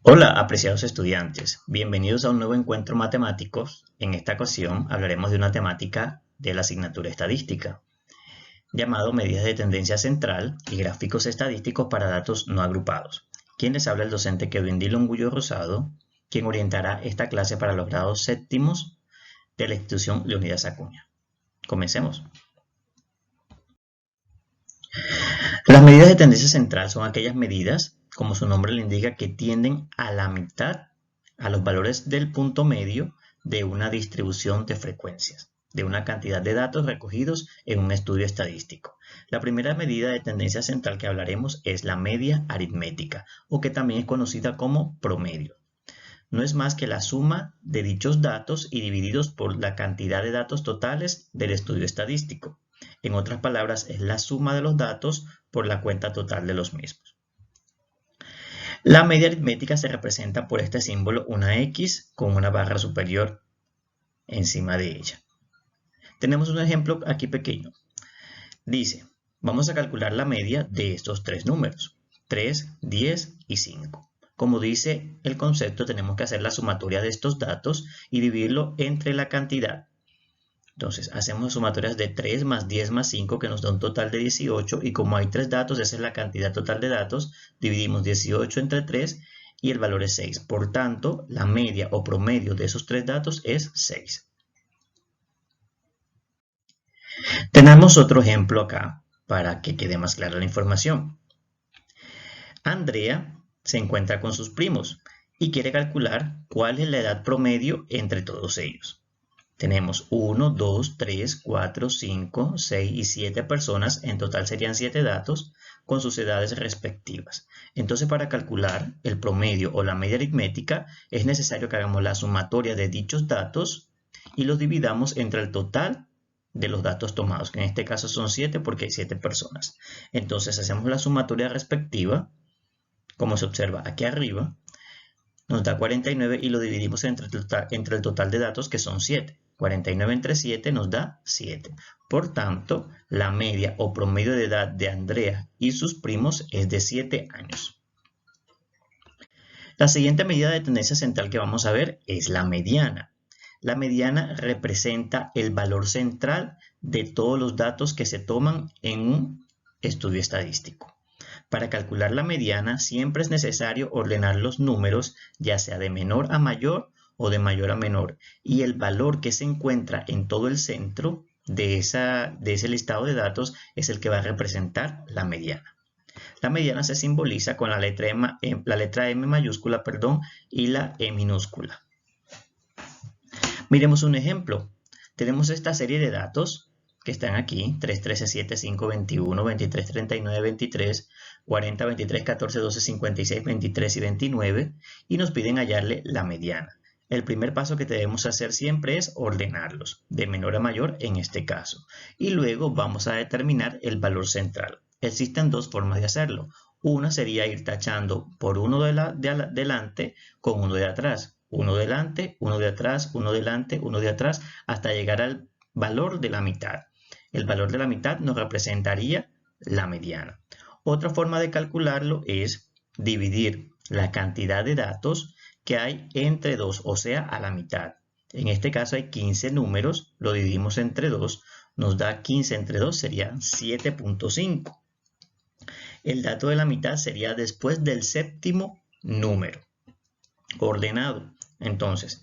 Hola, apreciados estudiantes. Bienvenidos a un nuevo encuentro matemáticos. En esta ocasión hablaremos de una temática de la asignatura estadística, llamado medidas de tendencia central y gráficos estadísticos para datos no agrupados. Quien les habla el docente Kevin Dillon Gullo Rosado, quien orientará esta clase para los grados séptimos de la institución Leonidas Acuña. Comencemos. Las medidas de tendencia central son aquellas medidas, como su nombre le indica, que tienden a la mitad, a los valores del punto medio de una distribución de frecuencias, de una cantidad de datos recogidos en un estudio estadístico. La primera medida de tendencia central que hablaremos es la media aritmética, o que también es conocida como promedio. No es más que la suma de dichos datos y divididos por la cantidad de datos totales del estudio estadístico. En otras palabras, es la suma de los datos por la cuenta total de los mismos. La media aritmética se representa por este símbolo, una X con una barra superior encima de ella. Tenemos un ejemplo aquí pequeño. Dice, vamos a calcular la media de estos tres números, 3, 10 y 5. Como dice el concepto, tenemos que hacer la sumatoria de estos datos y dividirlo entre la cantidad. Entonces, hacemos sumatorias de 3 más 10 más 5, que nos da un total de 18. Y como hay 3 datos, esa es la cantidad total de datos. Dividimos 18 entre 3 y el valor es 6. Por tanto, la media o promedio de esos 3 datos es 6. Tenemos otro ejemplo acá para que quede más clara la información. Andrea se encuentra con sus primos y quiere calcular cuál es la edad promedio entre todos ellos. Tenemos 1, 2, 3, 4, 5, 6 y 7 personas, en total serían 7 datos con sus edades respectivas. Entonces, para calcular el promedio o la media aritmética, es necesario que hagamos la sumatoria de dichos datos y los dividamos entre el total de los datos tomados, que en este caso son 7 porque hay 7 personas. Entonces, hacemos la sumatoria respectiva, como se observa aquí arriba, nos da 49 y lo dividimos entre el total de datos, que son 7. 49 entre 7 nos da 7. Por tanto, la media o promedio de edad de Andrea y sus primos es de 7 años. La siguiente medida de tendencia central que vamos a ver es la mediana. La mediana representa el valor central de todos los datos que se toman en un estudio estadístico. Para calcular la mediana siempre es necesario ordenar los números, ya sea de menor a mayor o de mayor a menor, y el valor que se encuentra en todo el centro de ese listado de datos es el que va a representar la mediana. La mediana se simboliza con la letra M mayúscula, y la E minúscula. Miremos un ejemplo. Tenemos esta serie de datos que están aquí, 3, 13, 7, 5, 21, 23, 39, 23, 40, 23, 14, 12, 56, 23 y 29, y nos piden hallarle la mediana. El primer paso que debemos hacer siempre es ordenarlos, de menor a mayor en este caso, y luego vamos a determinar el valor central. Existen dos formas de hacerlo. Una sería ir tachando por uno de delante con uno de atrás. Uno delante, uno de atrás, uno delante, uno de atrás, hasta llegar al valor de la mitad. El valor de la mitad nos representaría la mediana. Otra forma de calcularlo es dividir la cantidad de datos que hay entre 2, o sea, a la mitad. En este caso hay 15 números, lo dividimos entre 2, nos da 15 entre 2, sería 7.5. El dato de la mitad sería después del séptimo número, ordenado. Entonces,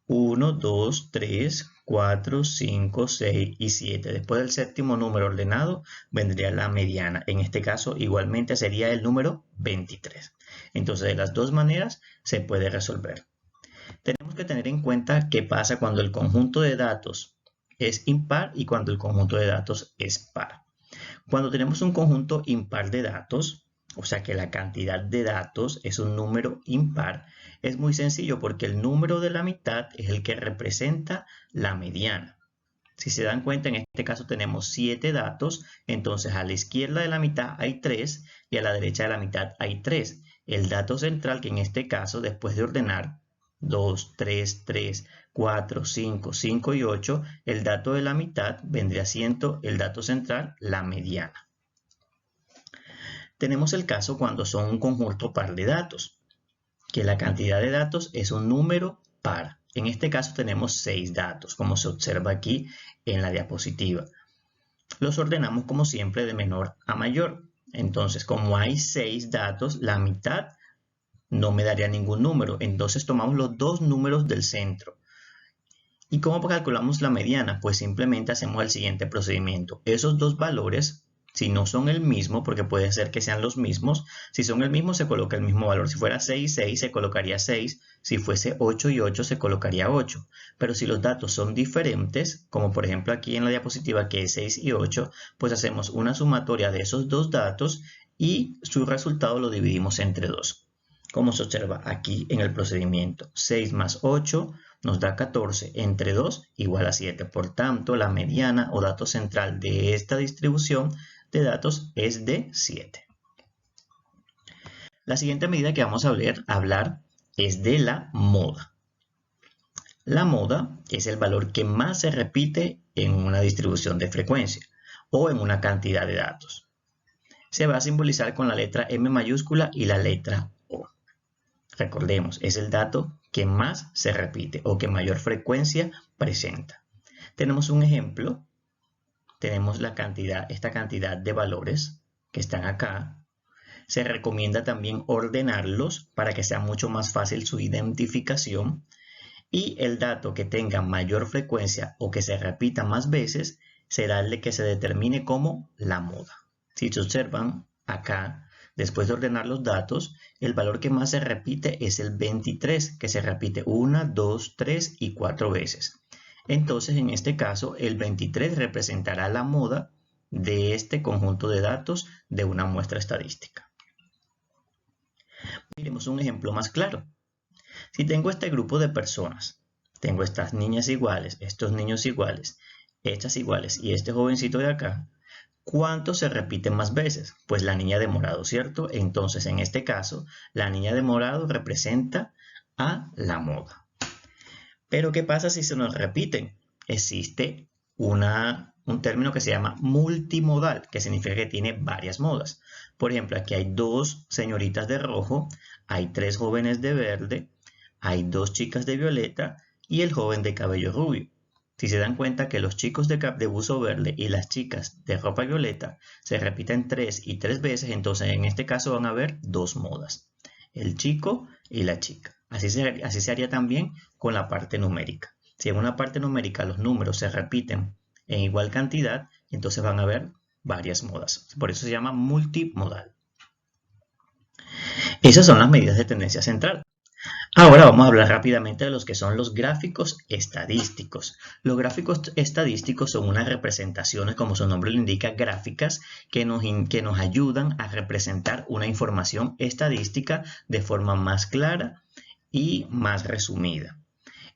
1, 2, 3, 4, 5, 6 y 7. Después del séptimo número ordenado vendría la mediana. En este caso, igualmente sería el número 23. Entonces, de las dos maneras se puede resolver. Tenemos que tener en cuenta qué pasa cuando el conjunto de datos es impar y cuando el conjunto de datos es par. Cuando tenemos un conjunto impar de datos, o sea que la cantidad de datos es un número impar, es muy sencillo porque el número de la mitad es el que representa la mediana. Si se dan cuenta, en este caso tenemos 7 datos, entonces a la izquierda de la mitad hay 3 y a la derecha de la mitad hay 3. El dato central, que en este caso, después de ordenar 2, 3, 3, 4, 5, 5 y 8, el dato de la mitad vendría siendo el dato central, la mediana. Tenemos el caso cuando son un conjunto par de datos. que la cantidad de datos es un número par. En este caso tenemos 6 datos, como se observa aquí en la diapositiva. Los ordenamos como siempre de menor a mayor. Entonces, como hay 6 datos, la mitad no me daría ningún número. Entonces tomamos los dos números del centro. ¿Y cómo calculamos la mediana? Pues simplemente hacemos el siguiente procedimiento. Esos dos valores, si no son el mismo, porque puede ser que sean los mismos, si son el mismo se coloca el mismo valor. Si fuera 6 y 6 se colocaría 6, si fuese 8 y 8 se colocaría 8. Pero si los datos son diferentes, como por ejemplo aquí en la diapositiva que es 6 y 8, pues hacemos una sumatoria de esos dos datos y su resultado lo dividimos entre 2. Como se observa aquí en el procedimiento, 6 más 8 nos da 14 entre 2 igual a 7. Por tanto, la mediana o dato central de esta distribución de datos es de 7. La siguiente medida que vamos a hablar es de la moda. La moda es el valor que más se repite en una distribución de frecuencia o en una cantidad de datos. Se va a simbolizar con la letra M mayúscula y la letra O. Recordemos, es el dato que más se repite o que mayor frecuencia presenta. Tenemos un ejemplo. Tenemos esta cantidad de valores que están acá. Se recomienda también ordenarlos para que sea mucho más fácil su identificación. Y el dato que tenga mayor frecuencia o que se repita más veces será el que se determine como la moda. Si se observan acá, después de ordenar los datos, el valor que más se repite es el 23, que se repite 1, 2, 3 y 4 veces. Entonces, en este caso, el 23 representará la moda de este conjunto de datos de una muestra estadística. Miremos un ejemplo más claro. Si tengo este grupo de personas, tengo estas niñas iguales, estos niños iguales, estas iguales y este jovencito de acá, ¿cuántos se repiten más veces? Pues la niña de morado, ¿cierto? Entonces, en este caso, la niña de morado representa a la moda. Pero, ¿qué pasa si se nos repiten? Existe un término que se llama multimodal, que significa que tiene varias modas. Por ejemplo, aquí hay 2 señoritas de rojo, hay 3 jóvenes de verde, hay 2 chicas de violeta y el joven de cabello rubio. Si se dan cuenta que los chicos de buzo verde y las chicas de ropa violeta se repiten 3 y 3 veces, entonces en este caso van a haber 2 modas, el chico y la chica. Así se haría también con la parte numérica. Si en una parte numérica los números se repiten en igual cantidad, entonces van a haber varias modas. Por eso se llama multimodal. Esas son las medidas de tendencia central. Ahora vamos a hablar rápidamente de los que son los gráficos estadísticos. Los gráficos estadísticos son unas representaciones, como su nombre lo indica, gráficas que nos ayudan a representar una información estadística de forma más clara y más resumida.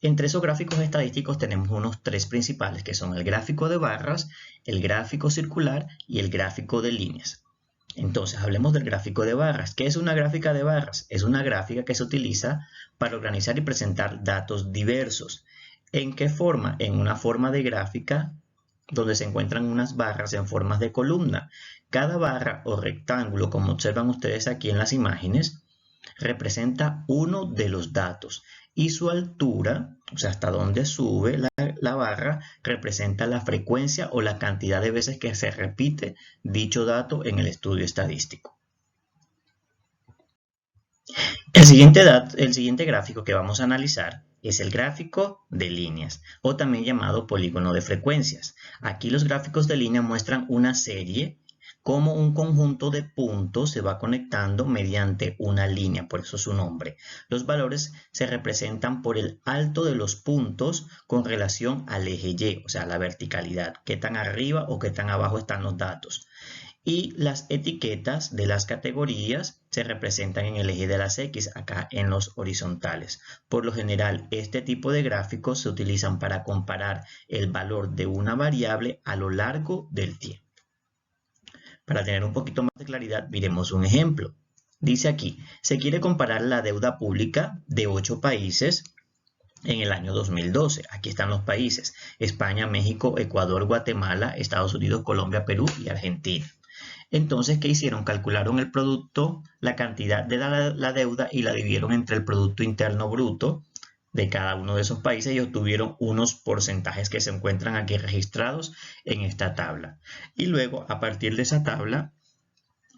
Entre esos gráficos estadísticos tenemos unos 3 principales, que son el gráfico de barras, el gráfico circular y el gráfico de líneas. Entonces, hablemos del gráfico de barras. ¿Qué es una gráfica de barras? Es una gráfica que se utiliza para organizar y presentar datos diversos. ¿En qué forma? En una forma de gráfica donde se encuentran unas barras en formas de columna. Cada barra o rectángulo, como observan ustedes aquí en las imágenes, representa uno de los datos y su altura, o sea, hasta donde sube la barra, representa la frecuencia o la cantidad de veces que se repite dicho dato en el estudio estadístico. El siguiente gráfico que vamos a analizar es el gráfico de líneas, o también llamado polígono de frecuencias. Aquí los gráficos de línea muestran una serie como un conjunto de puntos se va conectando mediante una línea, por eso su nombre. Los valores se representan por el alto de los puntos con relación al eje Y, o sea, la verticalidad, qué tan arriba o qué tan abajo están los datos. Y las etiquetas de las categorías se representan en el eje de las X, acá en los horizontales. Por lo general, este tipo de gráficos se utilizan para comparar el valor de una variable a lo largo del tiempo. Para tener un poquito más de claridad, miremos un ejemplo. Dice aquí, se quiere comparar la deuda pública de 8 países en el año 2012. Aquí están los países: España, México, Ecuador, Guatemala, Estados Unidos, Colombia, Perú y Argentina. Entonces, ¿qué hicieron? Calcularon el producto, la cantidad de la deuda y la dividieron entre el Producto Interno Bruto de cada uno de esos países y obtuvieron unos porcentajes que se encuentran aquí registrados en esta tabla. Y luego, a partir de esa tabla,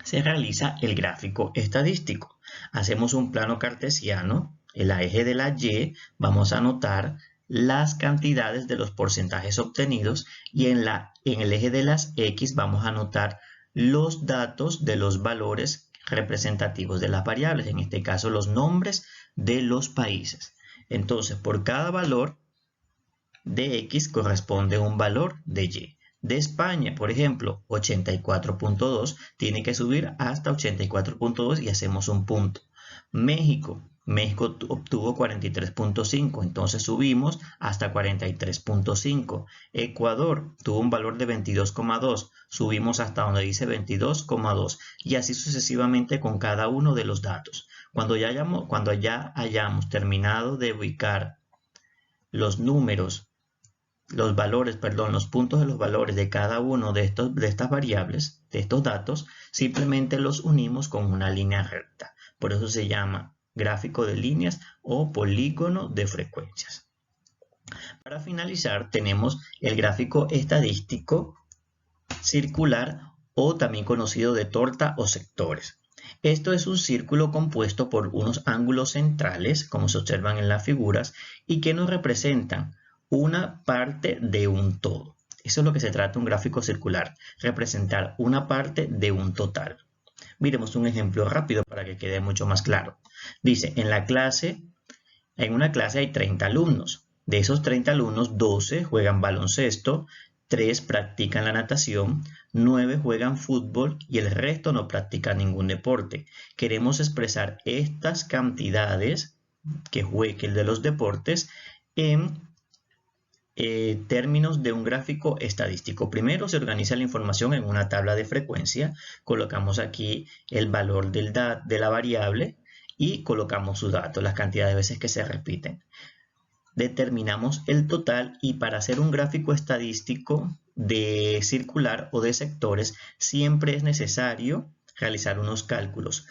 se realiza el gráfico estadístico. Hacemos un plano cartesiano. En la eje de la Y vamos a anotar las cantidades de los porcentajes obtenidos y en el eje de las X vamos a anotar los datos de los valores representativos de las variables, en este caso los nombres de los países. Entonces, por cada valor de X corresponde un valor de Y. De España, por ejemplo, 84.2, tiene que subir hasta 84.2 y hacemos un punto. México obtuvo 43.5, entonces subimos hasta 43.5. Ecuador tuvo un valor de 22.2, subimos hasta donde dice 22.2 y así sucesivamente con cada uno de los datos. Cuando ya hayamos terminado de ubicar los números, los puntos de los valores de cada uno de estas variables, de estos datos, simplemente los unimos con una línea recta. Por eso se llama gráfico de líneas o polígono de frecuencias. Para finalizar, tenemos el gráfico estadístico circular o también conocido de torta o sectores. Esto es un círculo compuesto por unos ángulos centrales, como se observan en las figuras, y que nos representan una parte de un todo. Eso es lo que se trata un gráfico circular, representar una parte de un total. Miremos un ejemplo rápido para que quede mucho más claro. Dice, en una clase hay 30 alumnos. De esos 30 alumnos, 12 juegan baloncesto, 3 practican la natación, 9 juegan fútbol y el resto no practica ningún deporte. Queremos expresar estas cantidades que de los deportes en términos de un gráfico estadístico. Primero se organiza la información en una tabla de frecuencia, colocamos aquí el valor de la variable y colocamos su dato, las cantidades de veces que se repiten. Determinamos el total y para hacer un gráfico estadístico de circular o de sectores siempre es necesario realizar unos cálculos.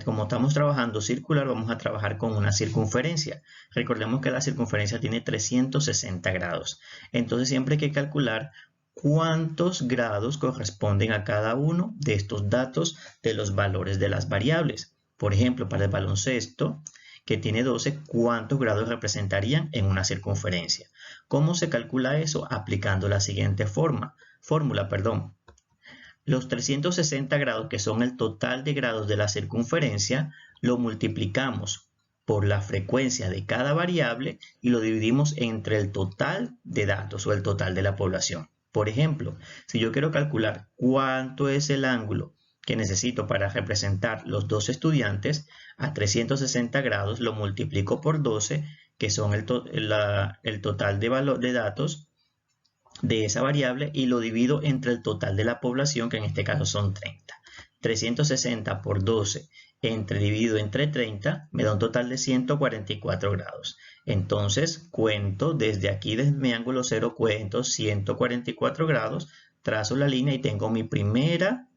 Como estamos trabajando circular, vamos a trabajar con una circunferencia. Recordemos que la circunferencia tiene 360 grados. Entonces siempre hay que calcular cuántos grados corresponden a cada uno de estos datos de los valores de las variables. Por ejemplo, para el baloncesto, que tiene 12, ¿cuántos grados representarían en una circunferencia? ¿Cómo se calcula eso? Aplicando la siguiente fórmula. Los 360 grados, que son el total de grados de la circunferencia, lo multiplicamos por la frecuencia de cada variable y lo dividimos entre el total de datos o el total de la población. Por ejemplo, si yo quiero calcular cuánto es el ángulo que necesito para representar los 12 estudiantes a 360 grados, lo multiplico por 12, que son el total de datos de esa variable, y lo divido entre el total de la población, que en este caso son 30. 360 por 12 dividido entre 30 me da un total de 144 grados. Entonces cuento desde aquí, desde mi ángulo 0, cuento 144 grados, trazo la línea y tengo mi primera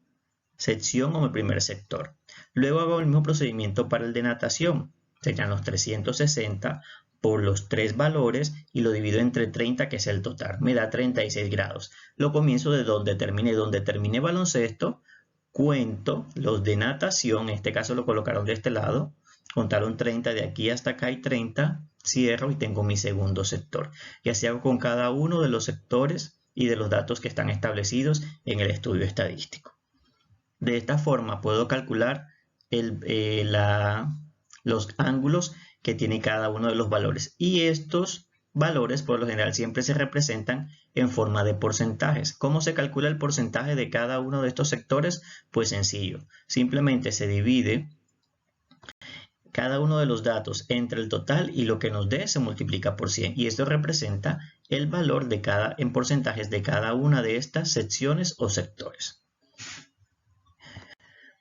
sección o mi primer sector. Luego hago el mismo procedimiento para el de natación. Serían los 360 por los 3 valores y lo divido entre 30, que es el total. Me da 36 grados. Lo comienzo de donde terminé baloncesto, cuento los de natación, en este caso lo colocaron de este lado, contaron 30 de aquí hasta acá y 30, cierro y tengo mi segundo sector. Y así hago con cada uno de los sectores y de los datos que están establecidos en el estudio estadístico. De esta forma puedo calcular los ángulos que tiene cada uno de los valores, y estos valores por lo general siempre se representan en forma de porcentajes. ¿Cómo se calcula el porcentaje de cada uno de estos sectores? Pues sencillo, simplemente se divide cada uno de los datos entre el total y lo que nos dé se multiplica por 100 y esto representa el valor en porcentajes de cada una de estas secciones o sectores.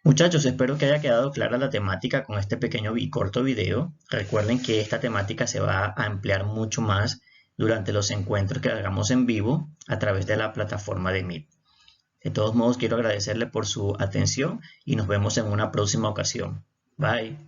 Muchachos, espero que haya quedado clara la temática con este pequeño y corto video. Recuerden que esta temática se va a ampliar mucho más durante los encuentros que hagamos en vivo a través de la plataforma de Meet. De todos modos, quiero agradecerle por su atención y nos vemos en una próxima ocasión. Bye.